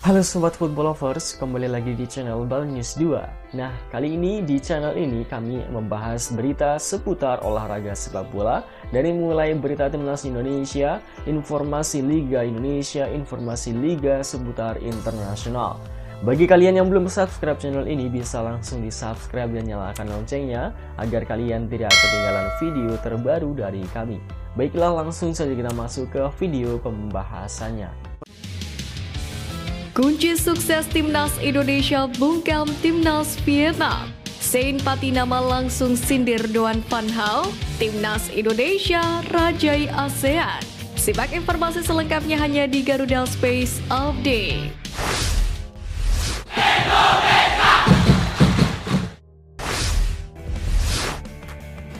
Halo Sobat Football Lovers, kembali lagi di channel Bal News 2. Nah, kali ini di channel ini kami membahas berita seputar olahraga sepak bola. Dari mulai berita timnas Indonesia, informasi Liga Indonesia, informasi Liga seputar internasional. Bagi kalian yang belum subscribe channel ini, bisa langsung di subscribe dan nyalakan loncengnya agar kalian tidak ketinggalan video terbaru dari kami. Baiklah, langsung saja kita masuk ke video pembahasannya. Kunci sukses Timnas Indonesia bungkam Timnas Vietnam. Sein Patinama langsung sindir Doan Van Hal. Timnas Indonesia rajai ASEAN. Simak informasi selengkapnya hanya di Garuda Space Update.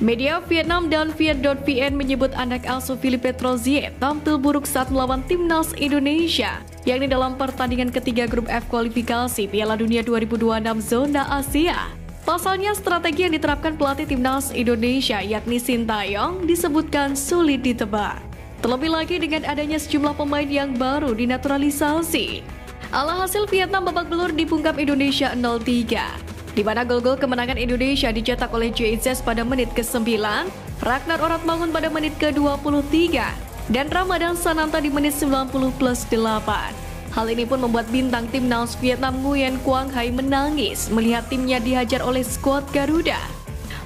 Media Vietnam dan Viet.vn menyebut anak asuh Philippe Troussier tampil buruk saat melawan Timnas Indonesia, yakni dalam pertandingan ketiga grup F kualifikasi Piala Dunia 2026 zona Asia. Pasalnya, strategi yang diterapkan pelatih Timnas Indonesia yakni Sintayong disebutkan sulit ditebak. Terlebih lagi dengan adanya sejumlah pemain yang baru dinaturalisasi. Alhasil Vietnam babak belur dibungkam Indonesia 0-3. Di mana gol-gol kemenangan Indonesia dicetak oleh JZ pada menit ke-9, Ragnar Oratmangun pada menit ke-23, dan Ramadan Sananta di menit 90+8. Hal ini pun membuat bintang timnas Vietnam Nguyen Quang Hai menangis melihat timnya dihajar oleh skuad Garuda.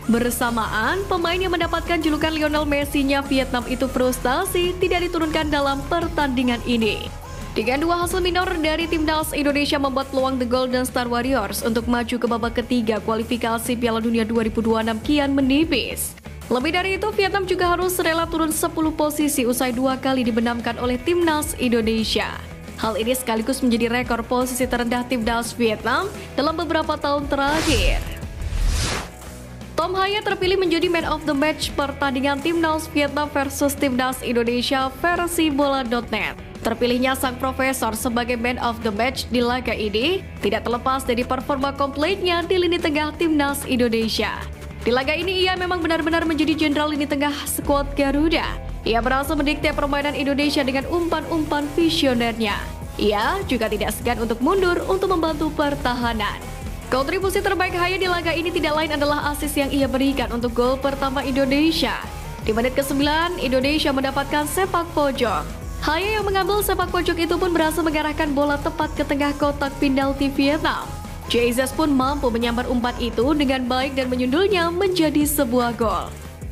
Bersamaan, pemain yang mendapatkan julukan Lionel Messi-nya Vietnam itu frustasi tidak diturunkan dalam pertandingan ini. Dengan dua hasil minor dari Timnas Indonesia membuat peluang The Golden Star Warriors untuk maju ke babak ketiga kualifikasi Piala Dunia 2026 kian menipis. Lebih dari itu, Vietnam juga harus rela turun 10 posisi usai 2 kali dibenamkan oleh Timnas Indonesia. Hal ini sekaligus menjadi rekor posisi terendah Timnas Vietnam dalam beberapa tahun terakhir. Tom Hye terpilih menjadi Man of the Match pertandingan Timnas Vietnam versus Timnas Indonesia versi bola.net. Terpilihnya sang profesor sebagai Man of the Match di laga ini tidak terlepas dari performa kompletnya di lini tengah Timnas Indonesia. Di laga ini ia memang benar-benar menjadi jenderal lini tengah skuad Garuda. Ia berhasil mendikte permainan Indonesia dengan umpan-umpan visionernya. Ia juga tidak segan untuk mundur untuk membantu pertahanan. Kontribusi terbaik Hye di laga ini tidak lain adalah assist yang ia berikan untuk gol pertama Indonesia. Di menit ke-9, Indonesia mendapatkan sepak pojok. Hye yang mengambil sepak pojok itu pun berhasil mengarahkan bola tepat ke tengah kotak penalti Vietnam. Jesus pun mampu menyambar umpan itu dengan baik dan menyundulnya menjadi sebuah gol.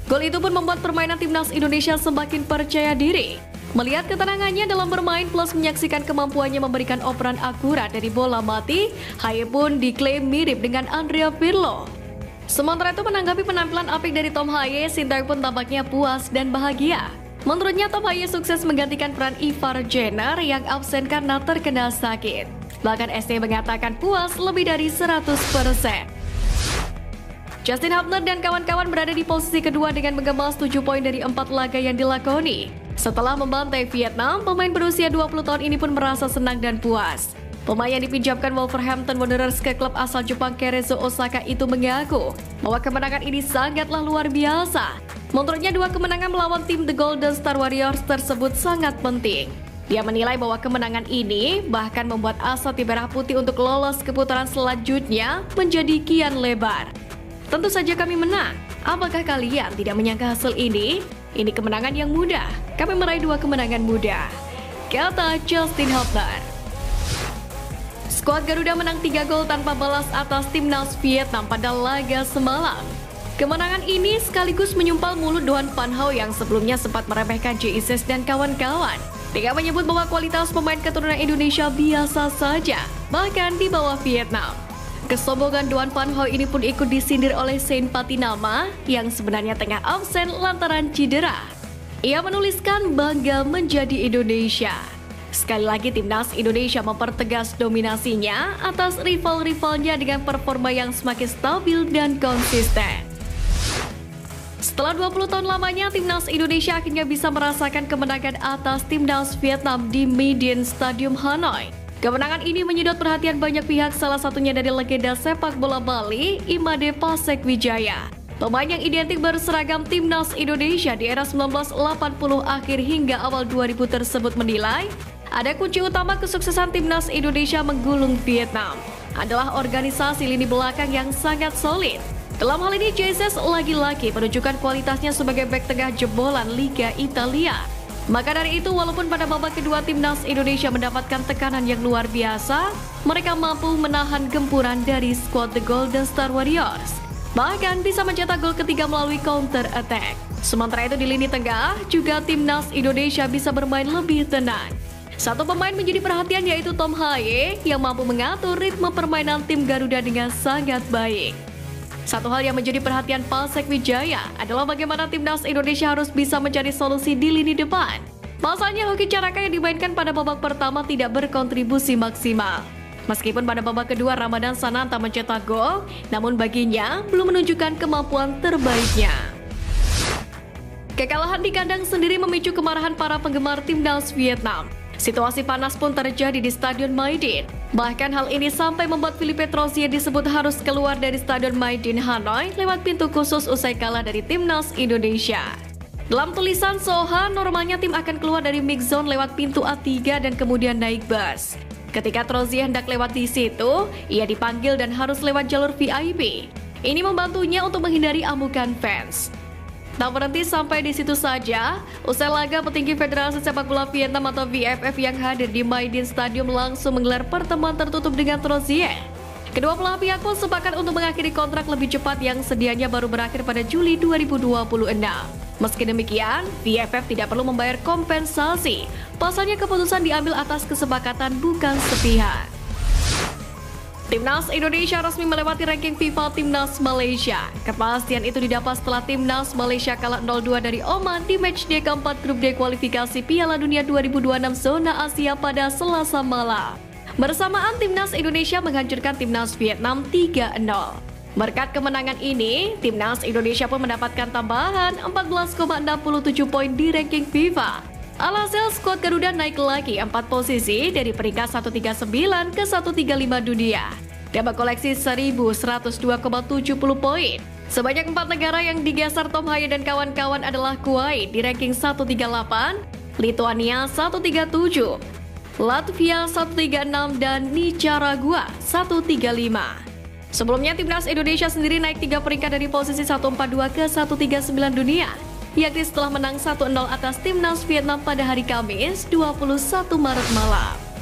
Gol itu pun membuat permainan Timnas Indonesia semakin percaya diri. Melihat ketenangannya dalam bermain plus menyaksikan kemampuannya memberikan operan akurat dari bola mati, Hye pun diklaim mirip dengan Andrea Pirlo. Sementara itu, menanggapi penampilan apik dari Tom Hye, Sintayong pun tampaknya puas dan bahagia. Menurutnya, Tom Hye sukses menggantikan peran Ivar Jenner yang absen karena terkena sakit. Bahkan ST mengatakan puas lebih dari 100%. Justin Hubner dan kawan-kawan berada di posisi kedua dengan mengemas 7 poin dari 4 laga yang dilakoni. Setelah membantai Vietnam, pemain berusia 20 tahun ini pun merasa senang dan puas. Pemain yang dipinjamkan Wolverhampton Wanderers ke klub asal Jepang Cerezo Osaka itu mengaku bahwa kemenangan ini sangatlah luar biasa. Menurutnya, 2 kemenangan melawan tim The Golden Star Warriors tersebut sangat penting. Dia menilai bahwa kemenangan ini bahkan membuat asa tim merah putih untuk lolos ke putaran selanjutnya menjadi kian lebar. Tentu saja kami menang. Apakah kalian tidak menyangka hasil ini? Ini kemenangan yang mudah. Kami meraih 2 kemenangan mudah, kata Justin Hubner. Skuad Garuda menang 3 gol tanpa balas atas Timnas Vietnam pada laga semalam. Kemenangan ini sekaligus menyumpal mulut Doan Van Hal yang sebelumnya sempat meremehkan JZ dan kawan-kawan. Dia menyebut bahwa kualitas pemain keturunan Indonesia biasa saja, bahkan di bawah Vietnam. Kesombongan Doan Van Hal ini pun ikut disindir oleh Sein Patinama yang sebenarnya tengah absen lantaran cedera. Ia menuliskan bangga menjadi Indonesia. Sekali lagi Timnas Indonesia mempertegas dominasinya atas rival-rivalnya dengan performa yang semakin stabil dan konsisten. Setelah 20 tahun lamanya, Timnas Indonesia akhirnya bisa merasakan kemenangan atas Timnas Vietnam di Median Stadium Hanoi. Kemenangan ini menyedot perhatian banyak pihak, salah satunya dari legenda sepak bola Bali, Imade Pasek Wijaya. Pemain yang identik berseragam Timnas Indonesia di era 1980 akhir hingga awal 2000 tersebut menilai ada kunci utama kesuksesan timnas Indonesia menggulung Vietnam adalah organisasi lini belakang yang sangat solid. Dalam hal ini, Jesus lagi-lagi menunjukkan kualitasnya sebagai bek tengah jebolan Liga Italia. Maka dari itu, walaupun pada babak kedua timnas Indonesia mendapatkan tekanan yang luar biasa, mereka mampu menahan gempuran dari skuad The Golden Star Warriors. Bahkan bisa mencetak gol ketiga melalui counter attack. Sementara itu di lini tengah, juga timnas Indonesia bisa bermain lebih tenang. Satu pemain menjadi perhatian yaitu Tom Haye yang mampu mengatur ritme permainan tim Garuda dengan sangat baik. Satu hal yang menjadi perhatian Pasek Wijaya adalah bagaimana timnas Indonesia harus bisa mencari solusi di lini depan. Pasalnya Hoki Caraka yang dimainkan pada babak pertama tidak berkontribusi maksimal. Meskipun pada babak kedua Ramadan Sananta mencetak gol, namun baginya belum menunjukkan kemampuan terbaiknya. Kekalahan di kandang sendiri memicu kemarahan para penggemar timnas Vietnam. Situasi panas pun terjadi di Stadion Maidin. Bahkan hal ini sampai membuat Philippe Trozier disebut harus keluar dari Stadion Maidin Hanoi lewat pintu khusus usai kalah dari timnas Indonesia. Dalam tulisan Soha, normalnya tim akan keluar dari mix zone lewat pintu A3 dan kemudian naik bus. Ketika Trozier hendak lewat di situ, ia dipanggil dan harus lewat jalur VIP. Ini membantunya untuk menghindari amukan fans. Tak berhenti sampai di situ saja, usai laga petinggi Federasi Sepak Bola Vietnam atau VFF yang hadir di Maidin Stadium langsung menggelar pertemuan tertutup dengan Trozier. Kedua belah pihak pun sepakat untuk mengakhiri kontrak lebih cepat yang sedianya baru berakhir pada Juli 2026. Meski demikian, VFF tidak perlu membayar kompensasi. Pasalnya keputusan diambil atas kesepakatan bukan sepihak. Timnas Indonesia resmi melewati ranking FIFA Timnas Malaysia. Kepastian itu didapat setelah Timnas Malaysia kalah 0-2 dari Oman di matchday keempat grup D kualifikasi Piala Dunia 2026 zona Asia pada Selasa malam. Bersamaan Timnas Indonesia menghancurkan Timnas Vietnam 3-0. Berkat kemenangan ini, Timnas Indonesia pun mendapatkan tambahan 14,67 poin di ranking FIFA. Alhasil skuad Garuda naik lagi 4 posisi dari peringkat 139 ke 135 dunia dan berkoleksi 1.102,70 poin. Sebanyak 4 negara yang digeser Tom Haye dan kawan-kawan adalah Kuwait di ranking 138, Lituania 137, Latvia 136, dan Nicaragua 135. Sebelumnya Timnas Indonesia sendiri naik 3 peringkat dari posisi 142 ke 139 dunia, yakni setelah menang 1-0 atas Timnas Vietnam pada hari Kamis 21 Maret malam.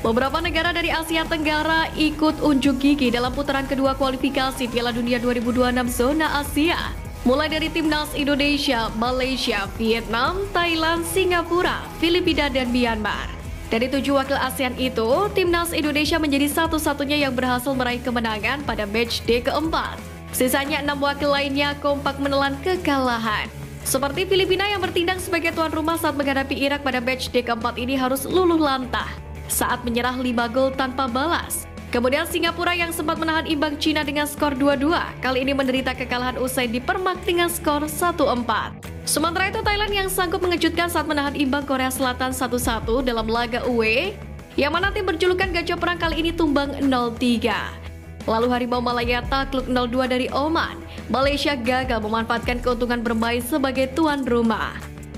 Beberapa negara dari Asia Tenggara ikut unjuk gigi dalam putaran kedua kualifikasi Piala Dunia 2026 zona Asia, mulai dari Timnas Indonesia, Malaysia, Vietnam, Thailand, Singapura, Filipina, dan Myanmar. Dari 7 wakil ASEAN itu, Timnas Indonesia menjadi satu-satunya yang berhasil meraih kemenangan pada matchday keempat. Sisanya 6 wakil lainnya kompak menelan kekalahan. Seperti Filipina yang bertindak sebagai tuan rumah saat menghadapi Irak pada matchday keempat ini harus luluh lantah saat menyerah 5 gol tanpa balas. Kemudian Singapura yang sempat menahan imbang Cina dengan skor 2-2, kali ini menderita kekalahan usai dipermak dengan skor 1-4. Sementara itu Thailand yang sanggup mengejutkan saat menahan imbang Korea Selatan 1-1 dalam laga away, yang mana tim berjulukan Gajah Perang kali ini tumbang 0-3. Lalu Harimau Malaya takluk 0-2 dari Oman. Malaysia gagal memanfaatkan keuntungan bermain sebagai tuan rumah.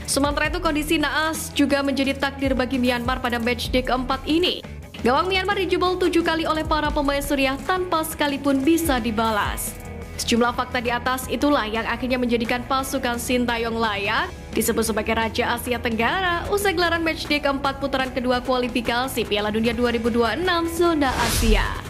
Sementara itu kondisi naas juga menjadi takdir bagi Myanmar pada matchday keempat ini. Gawang Myanmar dijebol 7 kali oleh para pemain Suriah tanpa sekalipun bisa dibalas. Sejumlah fakta di atas itulah yang akhirnya menjadikan pasukan Sintayong layak disebut sebagai Raja Asia Tenggara usai gelaran matchday keempat putaran kedua kualifikasi Piala Dunia 2026 zona Asia.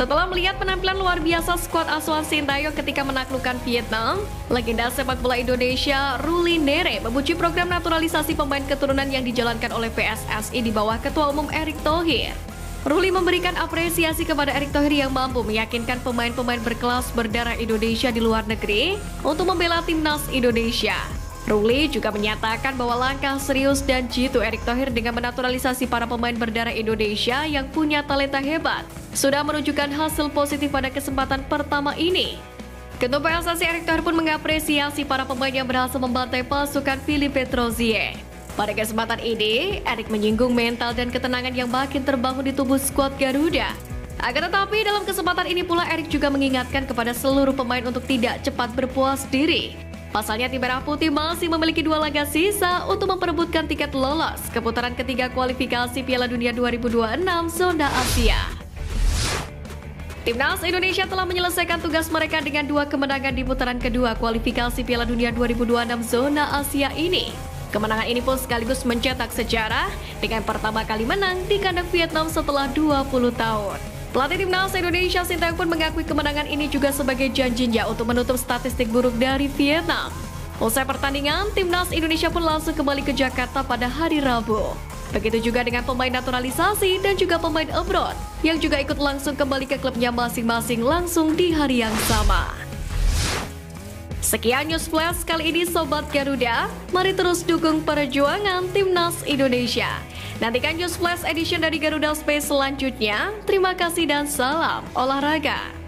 Setelah melihat penampilan luar biasa skuad asuhan Sintayong ketika menaklukkan Vietnam, legenda sepak bola Indonesia Ruli Nere memuji program naturalisasi pemain keturunan yang dijalankan oleh PSSI di bawah Ketua Umum Erick Thohir. Ruli memberikan apresiasi kepada Erick Thohir yang mampu meyakinkan pemain-pemain berkelas berdarah Indonesia di luar negeri untuk membela timnas Indonesia. Ruli juga menyatakan bahwa langkah serius dan jitu Erick Thohir dengan menaturalisasi para pemain berdarah Indonesia yang punya talenta hebat sudah menunjukkan hasil positif pada kesempatan pertama ini. Ketua PSSI Erick Thohir pun mengapresiasi para pemain yang berhasil membantai pasukan Philippe Trozier. Pada kesempatan ini, Erick menyinggung mental dan ketenangan yang makin terbangun di tubuh skuad Garuda. Akan tetapi dalam kesempatan ini pula Erick juga mengingatkan kepada seluruh pemain untuk tidak cepat berpuas diri. Pasalnya tim Merah Putih masih memiliki 2 laga sisa untuk memperebutkan tiket lolos ke putaran ketiga kualifikasi Piala Dunia 2026 zona Asia. Timnas Indonesia telah menyelesaikan tugas mereka dengan 2 kemenangan di putaran kedua kualifikasi Piala Dunia 2026 zona Asia ini. Kemenangan ini pun sekaligus mencetak sejarah dengan pertama kali menang di kandang Vietnam setelah 20 tahun. Pelatih Timnas Indonesia Sintayong pun mengakui kemenangan ini juga sebagai janjinya untuk menutup statistik buruk dari Vietnam. Usai pertandingan, Timnas Indonesia pun langsung kembali ke Jakarta pada hari Rabu. Begitu juga dengan pemain naturalisasi dan juga pemain abroad yang juga ikut langsung kembali ke klubnya masing-masing langsung di hari yang sama. Sekian News Flash kali ini Sobat Garuda, mari terus dukung perjuangan Timnas Indonesia. Nantikan News Flash Edition dari Garuda Space selanjutnya. Terima kasih dan salam olahraga.